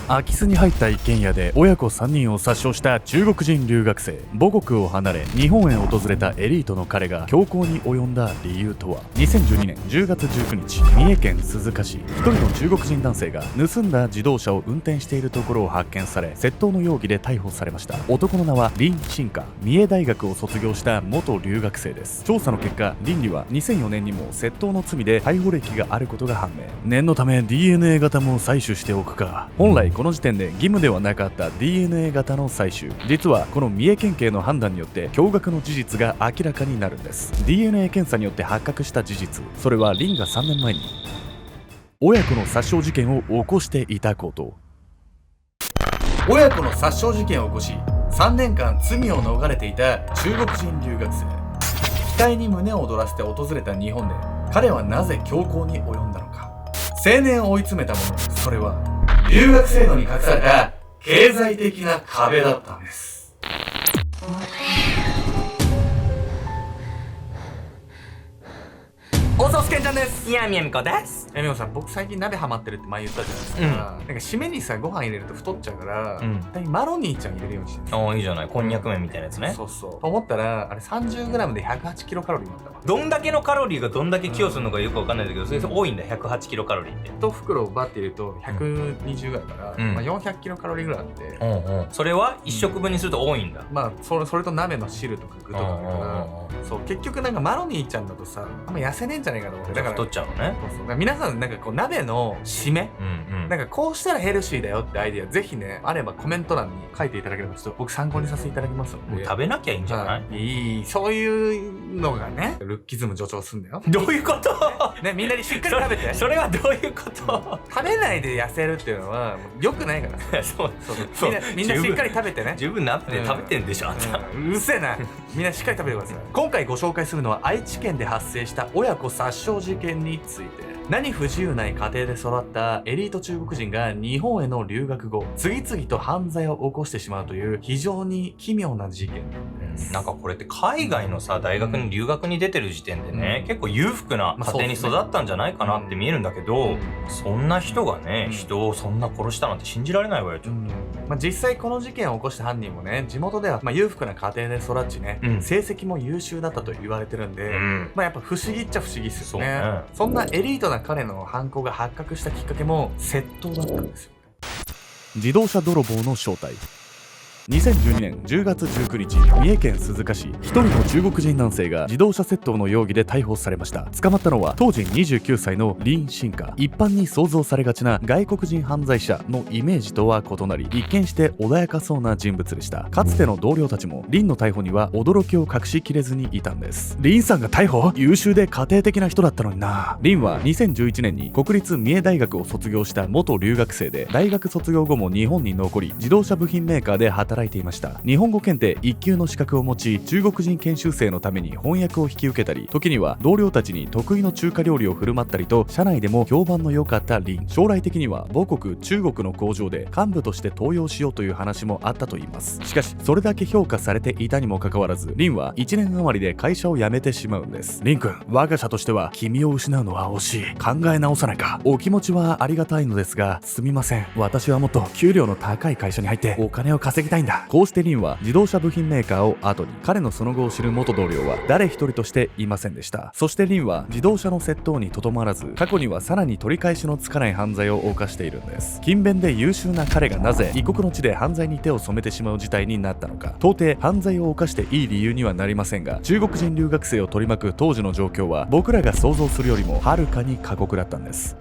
空き巣に入った一軒家で親子3人を殺傷した中国人留学生。母国を離れ日本へ訪れたエリートの彼が凶行に及んだ理由とは。2012年10月19日、三重県鈴鹿市、一人の中国人男性が盗んだ自動車を運転しているところを発見され、窃盗の容疑で逮捕されました。男の名は林新華、三重大学を卒業した元留学生です。調査の結果、林には2004年にも窃盗の罪で逮捕歴があることが判明。念のため DNA 型も採取しておくか。本来この時点で義務ではなかった DNA 型の採取、実はこの三重県警の判断によって驚愕の事実が明らかになるんです。 DNA 検査によって発覚した事実、それは林が3年前に親子の殺傷事件を起こしていたこと。親子の殺傷事件を起こし3年間罪を逃れていた中国人留学生。額に胸を躍らせて訪れた日本で彼はなぜ凶行に及んだのか。青年を追い詰めたもの、それは留学制度に隠された経済的な壁だったんです。おさすけんちゃんです。いやみやみこです。みこさん、僕最近鍋ハマってるって前言ったじゃないですか、なんか締めにさご飯入れると太っちゃうから、最近マロニーちゃん入れるようにしてるんですよ。いいじゃない、こんにゃく麺みたいなやつね。そうそうと思ったら、あれ 30g で108キロカロリーだったわ。どんだけのカロリーがどんだけ寄与するのかよくわかんないんだけど、それ多いんだ、108キロカロリーって。1袋をバッて入れると120ぐらいから、400キロカロリーぐらいあって、それは1食分にすると多いんだ。まあそれと鍋の汁とか具とかあるから、そう結局なんかマロニーちゃんだとさ、あんま痩せねえんじゃないかと思って。だから太っちゃうのね。そうそう、だから皆さんなんかこう鍋の締め、なんかこうしたらヘルシーだよってアイディアぜひねあればコメント欄に書いていただければちょっと僕参考にさせていただきますので。食べなきゃいいんじゃない？いい、そういうのがねルッキズム助長すんだよ。どういうことね、みんなにしっかり食べて。それはどういうこと？食べないで痩せるっていうのは良くないからそうみんなしっかり食べてね。十分なって食べてんでしょ、あんた。うるせえな。みんなしっかり食べてください。今回ご紹介するのは愛知県で発生した親子殺傷事件について。何不自由ない家庭で育ったエリート中国人が日本への留学後、次々と犯罪を起こしてしまうという非常に奇妙な事件なんです。なんかこれって海外のさ、大学に留学に出てる時点でね、結構裕福な家庭に育ったんじゃないかなって見えるんだけど、そんな人がね、人をそんな殺したなんて信じられないわよ、ちょっと。実際この事件を起こした犯人もね、地元では裕福な家庭で育ちね、成績も優秀だったと言われてるんで、やっぱ不思議っちゃ不思議っすよね。そんなエリートな彼の犯行が発覚したきっかけも窃盗だったんですよ。自動車泥棒の正体。2012年10月19日、三重県鈴鹿市、一人の中国人男性が自動車窃盗の容疑で逮捕されました。捕まったのは当時29歳の林新華。一般に想像されがちな外国人犯罪者のイメージとは異なり、一見して穏やかそうな人物でした。かつての同僚たちも林の逮捕には驚きを隠しきれずにいたんです。林さんが逮捕？優秀で家庭的な人だったのにな。林は2011年に国立三重大学を卒業した元留学生で、大学卒業後も日本に残り自動車部品メーカーで働いていました。日本語検定1級の資格を持ち、中国人研修生のために翻訳を引き受けたり、時には同僚たちに得意の中華料理を振る舞ったりと、社内でも評判の良かった林。将来的には母国中国の工場で幹部として登用しようという話もあったといいます。しかしそれだけ評価されていたにもかかわらず、林は1年余りで会社を辞めてしまうんです。林君、我が社としては君を失うのは惜しい。考え直さないか。お気持ちはありがたいのですが、すみません。私はもっと給料の高い会社に入ってお金を稼ぎたいんだ。こうして林は自動車部品メーカーを後に、彼のその後を知る元同僚は誰一人としていませんでした。そして林は自動車の窃盗にとどまらず、過去にはさらに取り返しのつかない犯罪を犯しているんです。勤勉で優秀な彼がなぜ異国の地で犯罪に手を染めてしまう事態になったのか。到底犯罪を犯していい理由にはなりませんが、中国人留学生を取り巻く当時の状況は僕らが想像するよりもはるかに過酷だったんです。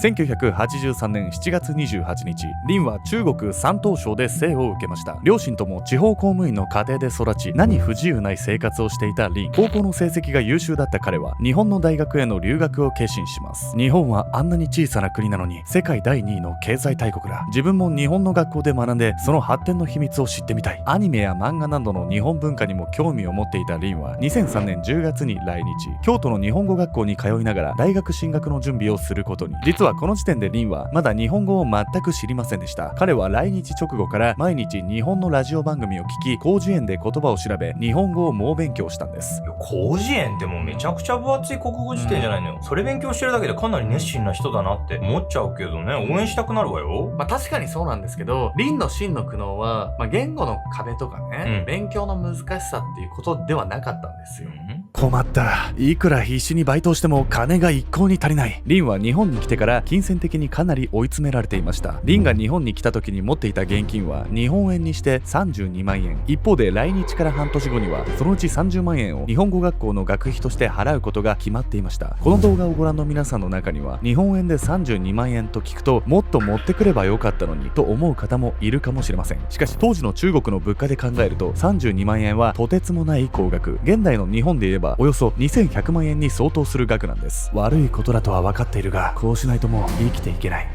1983年7月28日、林は中国山東省で生を受けました。両親とも地方公務員の家庭で育ち、何不自由ない生活をしていた林。高校の成績が優秀だった彼は日本の大学への留学を決心します。日本はあんなに小さな国なのに世界第2位の経済大国だ。自分も日本の学校で学んでその発展の秘密を知ってみたい。アニメや漫画などの日本文化にも興味を持っていた林は2003年10月に来日。京都の日本語学校に通いながら大学進学の準備をすることに。実ははこの時点でリンはまだ日本語を全く知りませんでした。彼は来日直後から毎日日本のラジオ番組を聞き、広辞苑で言葉を調べ、日本語を猛勉強したんです。広辞苑ってもうめちゃくちゃ分厚い国語辞典じゃないのよ。それ勉強してるだけでかなり熱心な人だなって思っちゃうけどね、応援したくなるわよ。確かにそうなんですけど、リンの真の苦悩は、言語の壁とかね、勉強の難しさっていうことではなかったんですよ。困った。いくら必死にバイトをしても金が一向に足りない。リンは日本に来てから金銭的にかなり追い詰められていました。リンが日本に来た時に持っていた現金は日本円にして32万円。一方で来日から半年後にはそのうち30万円を日本語学校の学費として払うことが決まっていました。この動画をご覧の皆さんの中には日本円で32万円と聞くともっと持ってくればよかったのにと思う方もいるかもしれません。しかし当時の中国の物価で考えると32万円はとてつもない高額。現代の日本で言えばおよそ2100万円に相当する額なんです。悪いことだとは分かっているが、こうしないともう生きていけない。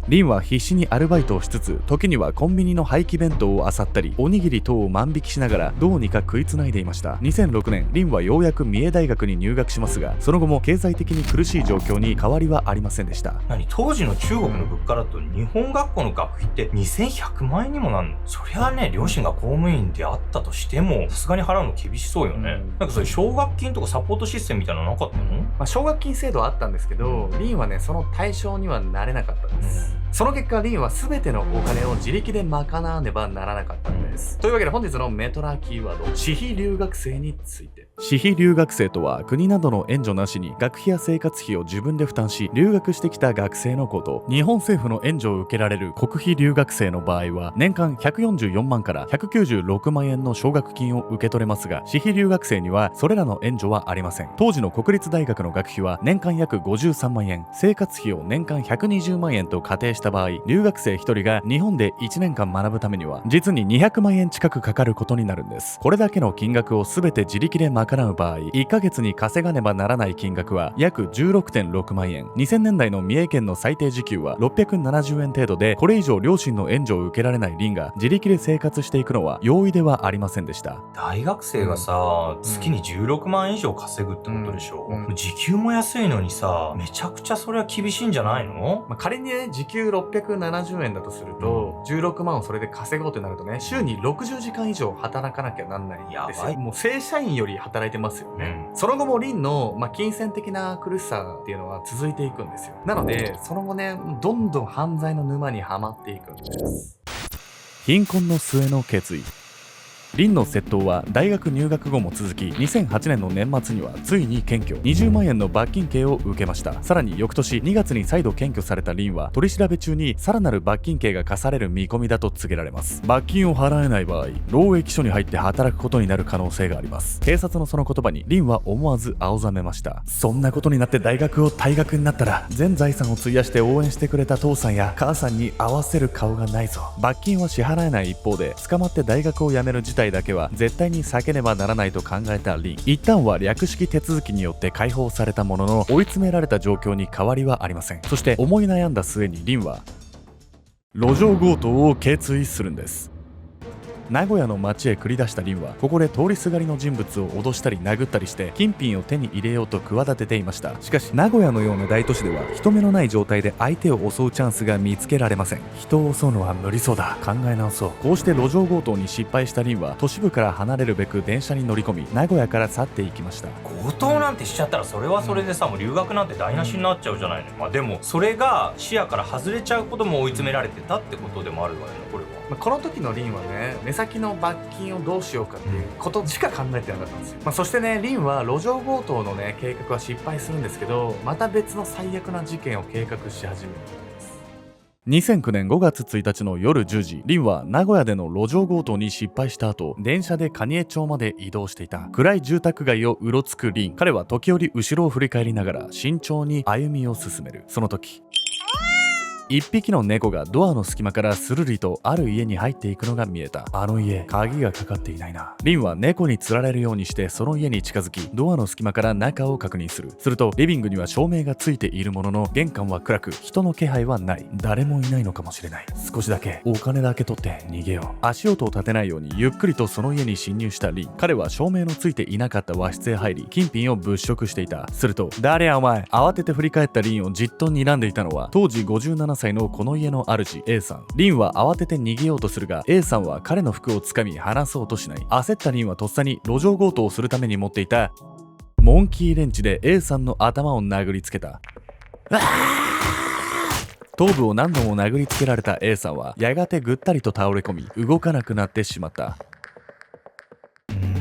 リンは必死にアルバイトをしつつ、時にはコンビニの廃棄弁当を漁ったり、おにぎり等を万引きしながらどうにか食いつないでいました。2006年、リンはようやく三重大学に入学しますが、その後も経済的に苦しい状況に変わりはありませんでした。当時の中国の物価だと日本学校の学費って2100万円にもなんの？そりゃあね、両親が公務員であったとしても、さすがに払うの厳しそうよね。そういう奨学金とかサポートシステムみたいなのなかったの？奨学金制度はあったんですけど、リンはね、その対象にはなれなかったんです。その結果、リンは全てのお金を自力で賄わねばならなかったんです。というわけで本日のメトラキーワード、私費留学生について。私費留学生とは、国などの援助なしに学費や生活費を自分で負担し留学してきた学生のこと。日本政府の援助を受けられる国費留学生の場合は、年間144万から196万円の奨学金を受け取れますが、私費留学生にはそれらの援助はありません。当時の国立大学の学費は年間約53万円、生活費を年間120万円と仮定した場合、留学生1人が日本で1年間学ぶためには実に200万円近くかかることになるんです。これだけの金額を全て自力で賄う場合、1ヶ月に稼がねばならない金額は約 16.6 万円。2000年代の三重県の最低時給は670円程度で、これ以上両親の援助を受けられないリンが自力で生活していくのは容易ではありませんでした。大学生がさ、月に16万円以上稼ぐってことでしょ。時給も安いのにさ、めちゃくちゃそれは厳しいんじゃないの？仮にね、時給670円だとすると、16万をそれで稼ごうってなるとね、週に60時間以上働かなきゃなんないんですよ。もう正社員より働いてますよね。その後もリンの、金銭的な苦しさっていうのは続いていくんですよ。なので、その後ね、どんどん犯罪の沼にはまっていくんです。貧困の末の決意。リンの窃盗は大学入学後も続き、2008年の年末にはついに検挙、20万円の罰金刑を受けました。さらに翌年2月に再度検挙されたリンは、取り調べ中にさらなる罰金刑が課される見込みだと告げられます。罰金を払えない場合、労役所に入って働くことになる可能性があります。警察のその言葉にリンは思わず青ざめました。そんなことになって大学を退学になったら、全財産を費やして応援してくれた父さんや母さんに合わせる顔がないぞ。罰金は支払えない一方で、捕まって大学を辞める事態だけは絶対に避けねばならないと考えたリン。一旦は略式手続きによって解放されたものの、追い詰められた状況に変わりはありません。そして思い悩んだ末にリンは路上強盗を決意するんです。名古屋の街へ繰り出したリンは、ここで通りすがりの人物を脅したり殴ったりして金品を手に入れようと企てていました。しかし名古屋のような大都市では人目のない状態で相手を襲うチャンスが見つけられません。人を襲うのは無理そうだ、考え直そう。こうして路上強盗に失敗したリンは、都市部から離れるべく電車に乗り込み、名古屋から去っていきました。強盗なんてしちゃったらそれはそれでさ、もう留学なんて台無しになっちゃうじゃないの。でもそれが視野から外れちゃうことも追い詰められてたってことでもあるわよね、これは。この時のリンはね、目先の罰金をどうしようかっていうことしか考えてなかったんですよ。そしてね、リンは路上強盗のね、計画は失敗するんですけど、また別の最悪な事件を計画し始めるんです。2009年5月1日の夜10時、リンは名古屋での路上強盗に失敗した後、電車で蟹江町まで移動していた。暗い住宅街をうろつくリン。彼は時折後ろを振り返りながら慎重に歩みを進める。その時、一匹の猫がドアの隙間からスルリとある家に入っていくのが見えた。あの家、鍵がかかっていないな。リンは猫に釣られるようにしてその家に近づき、ドアの隙間から中を確認する。するとリビングには照明がついているものの、玄関は暗く人の気配はない。誰もいないのかもしれない。少しだけお金だけ取って逃げよう。足音を立てないようにゆっくりとその家に侵入したリン。彼は照明のついていなかった和室へ入り、金品を物色していた。すると、誰やお前。慌てて振り返ったリンをじっと睨んでいたのは当時57歳のこの家の主 A さん。リンは慌てて逃げようとするが、 A さんは彼の服をつかみ離そうとしない。焦ったリンはとっさに路上強盗をするために持っていたモンキーレンチで A さんの頭を殴りつけた。頭部を何度も殴りつけられた A さんはやがてぐったりと倒れ込み、動かなくなってしまった。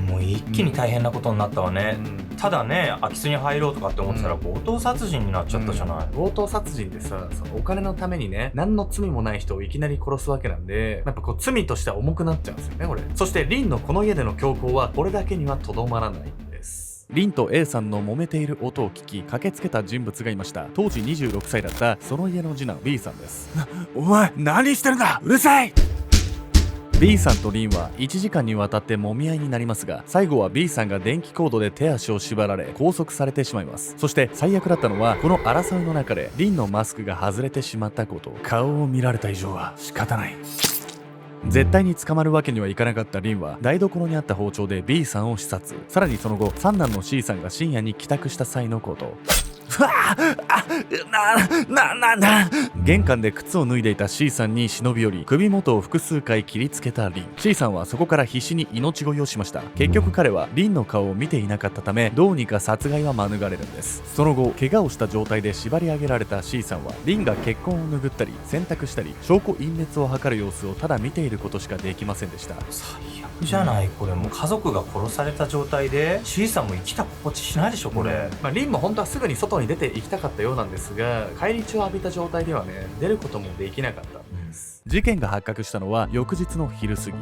もう一気に大変なことになったわね。ただね、空き巣に入ろうとかって思ってたら強盗殺人になっちゃったじゃない。強盗殺人ってさ、そのお金のためにね、何の罪もない人をいきなり殺すわけなんで、やっぱこう罪としては重くなっちゃうんですよね、これ。そしてリンのこの家での凶行はこれだけにはとどまらないんです。リンと A さんの揉めている音を聞き、駆けつけた人物がいました。当時26歳だったその家の次男 B さんです。お前何してるんだ、うるさい。B さんとリンは1時間にわたって揉み合いになりますが、最後は B さんが電気コードで手足を縛られ拘束されてしまいます。そして最悪だったのは、この争いの中でリンのマスクが外れてしまったこと。顔を見られた以上は仕方ない。絶対に捕まるわけにはいかなかったリンは台所にあった包丁で B さんを刺殺。さらにその後、三男の C さんが深夜に帰宅した際のこと。玄関で靴を脱いでいた C さんに忍び寄り、首元を複数回切りつけたリン。 C さんはそこから必死に命乞いをしました。結局彼はリンの顔を見ていなかったため、どうにか殺害は免れるんです。その後、怪我をした状態で縛り上げられた C さんはリンが血痕を拭ったり洗濯したり証拠隠滅を図る様子をただ見ていることしかできませんでした。最悪じゃない。これもう家族が殺された状態で C さんも生きた心地しないでしょこれ。リンも本当はすぐに外に出て行きたかったようなんですが、返り血を浴びた状態ではね、出ることもできなかったんです。事件が発覚したのは翌日の昼過ぎ。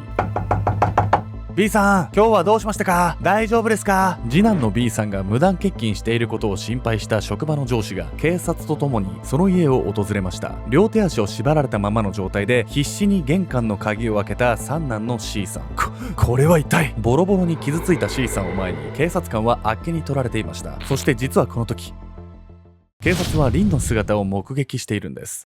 B さん、今日はどうしましたか？大丈夫ですか？次男の B さんが無断欠勤していることを心配した職場の上司が警察とともにその家を訪れました。両手足を縛られたままの状態で必死に玄関の鍵を開けた三男の C さん。これは一体。ボロボロに傷ついた C さんを前に警察官はあっけに取られていました。そして実はこの時、警察はリンの姿を目撃しているんです。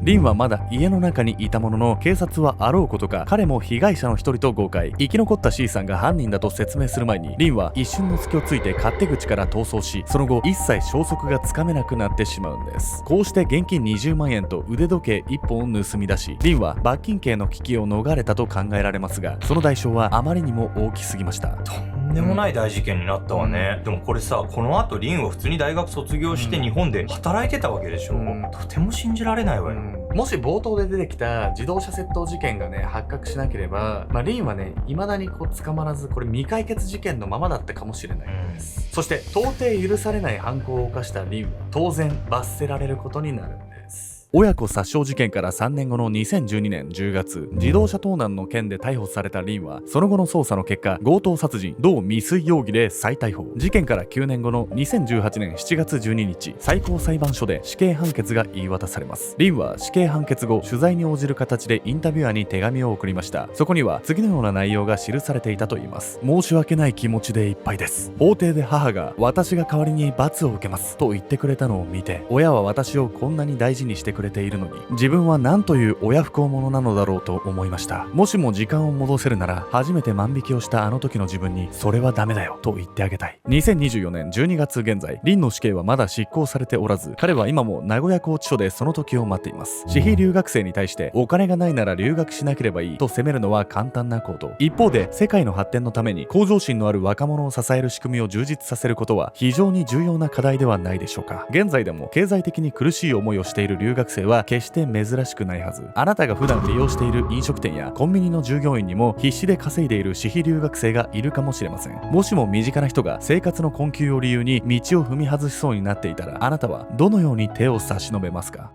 リンはまだ家の中にいたものの、警察はあろうことか彼も被害者の一人と誤解。生き残った C さんが犯人だと説明する前に、リンは一瞬の隙をついて勝手口から逃走し、その後一切消息がつかめなくなってしまうんです。こうして現金20万円と腕時計1本を盗み出し、リンは罰金刑の危機を逃れたと考えられますが、その代償はあまりにも大きすぎました。とんでもない大事件になったわね。でもこれさ、この後リンは普通に大学卒業して日本で働いてたわけでしょ。とても信じられないわよ。もし冒頭で出てきた自動車窃盗事件がね発覚しなければ、リンはね未だにこう捕まらず、これ未解決事件のままだったかもしれないんです。そして到底許されない犯行を犯したリンは当然罰せられることになるんです。親子殺傷事件から3年後の2012年10月、自動車盗難の件で逮捕されたリンは、その後の捜査の結果、強盗殺人同未遂容疑で再逮捕。事件から9年後の2018年7月12日、最高裁判所で死刑判決が言い渡されます。リンは死刑判決後、取材に応じる形でインタビュアーに手紙を送りました。そこには次のような内容が記されていたといいます。申し訳ない気持ちでいっぱいです。法廷で母が私が代わりに罰を受けますと言ってくれたのを見て、親は私をこんなに大事にしてくれているのに、自分は何という親不孝者なのだろうと思いました。もしも時間を戻せるなら、初めて万引きをしたあの時の自分にそれはダメだよと言ってあげたい。2024年12月現在、リンの死刑はまだ執行されておらず、彼は今も名古屋拘置所でその時を待っています。私費留学生に対してお金がないなら留学しなければいいと責めるのは簡単なこと。一方で世界の発展のために向上心のある若者を支える仕組みを充実させることは非常に重要な課題ではないでしょうか。現在でも経済的に苦しい思いをしている留学生は決して珍しくないはず。あなたが普段利用している飲食店やコンビニの従業員にも必死で稼いでいる私費留学生がいるかもしれません。もしも身近な人が生活の困窮を理由に道を踏み外しそうになっていたら、あなたはどのように手を差し伸べますか？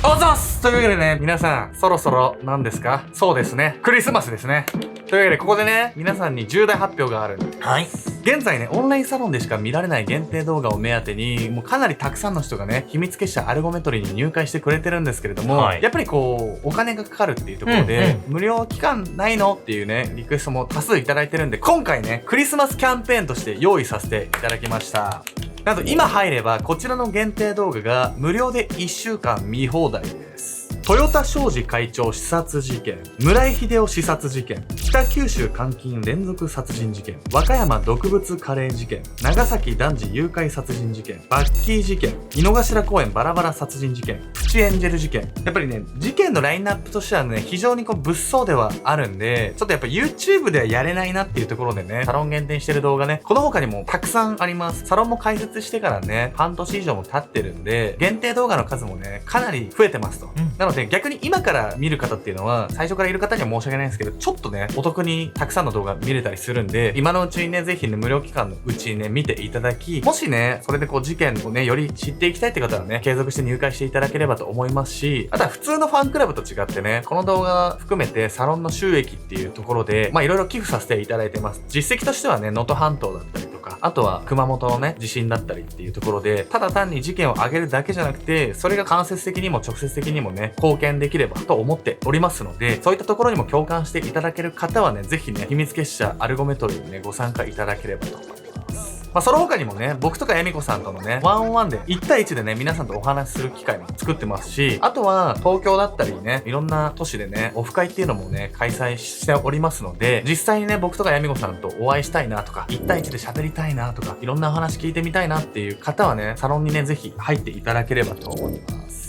おざっすというわけでね、皆さんそろそろ何ですか？そうですね、クリスマスですね。というわけでここでね、皆さんに重大発表があるんです。はい。現在ね、オンラインサロンでしか見られない限定動画を目当てに、もうかなりたくさんの人がね、秘密結社アルゴメトリに入会してくれてるんですけれども、やっぱりこう、お金がかかるっていうところで、無料期間ないのっていうね、リクエストも多数いただいてるんで、今回ね、クリスマスキャンペーンとして用意させていただきました。なんと今入れば、こちらの限定動画が無料で1週間見放題です。豊田商事会長刺殺事件、村井秀夫刺殺事件、北九州監禁連続殺人事件、和歌山毒物カレー事件、長崎男児誘拐殺人事件、バッキー事件、井の頭公園バラバラ殺人事件、プチエンジェル事件。やっぱりね、事件のラインナップとしてはね、非常にこう物騒ではあるんで、ちょっとやっぱ YouTube ではやれないなっていうところでね、サロン限定してる動画ね、この他にもたくさんあります。サロンも開設してからね、半年以上も経ってるんで、限定動画の数もね、かなり増えてますと。なので逆に今から見る方っていうのは、最初からいる方には申し訳ないんですけど、ちょっとね、お得にたくさんの動画見れたりするんで、今のうちにね、ぜひね、無料期間のうちにね、見ていただき、もしね、それでこう事件をね、より知っていきたいって方はね、継続して入会していただければと思いますし、あとは普通のファンクラブと違ってね、この動画含めてサロンの収益っていうところで、いろいろ寄付させていただいてます。実績としてはね、能登半島だったりとか、あとは熊本のね、地震だったりっていうところで、ただ単に事件を上げるだけじゃなくて、それが間接的にも直接的にもね、貢献できればと思っておりますので、そういったところにも共感していただける方はね、ぜひね、秘密結社アルゴメトリにね、ご参加いただければと思います。その他にもね、僕とかエミコさんとのね、ワンオンワンで1対1でね、皆さんとお話しする機会も作ってますし、あとは東京だったりね、いろんな都市でね、オフ会っていうのもね、開催しておりますので、実際にね、僕とかエミコさんとお会いしたいなとか、1対1で喋りたいなとか、いろんなお話聞いてみたいなっていう方はね、サロンにね、ぜひ入っていただければと思います。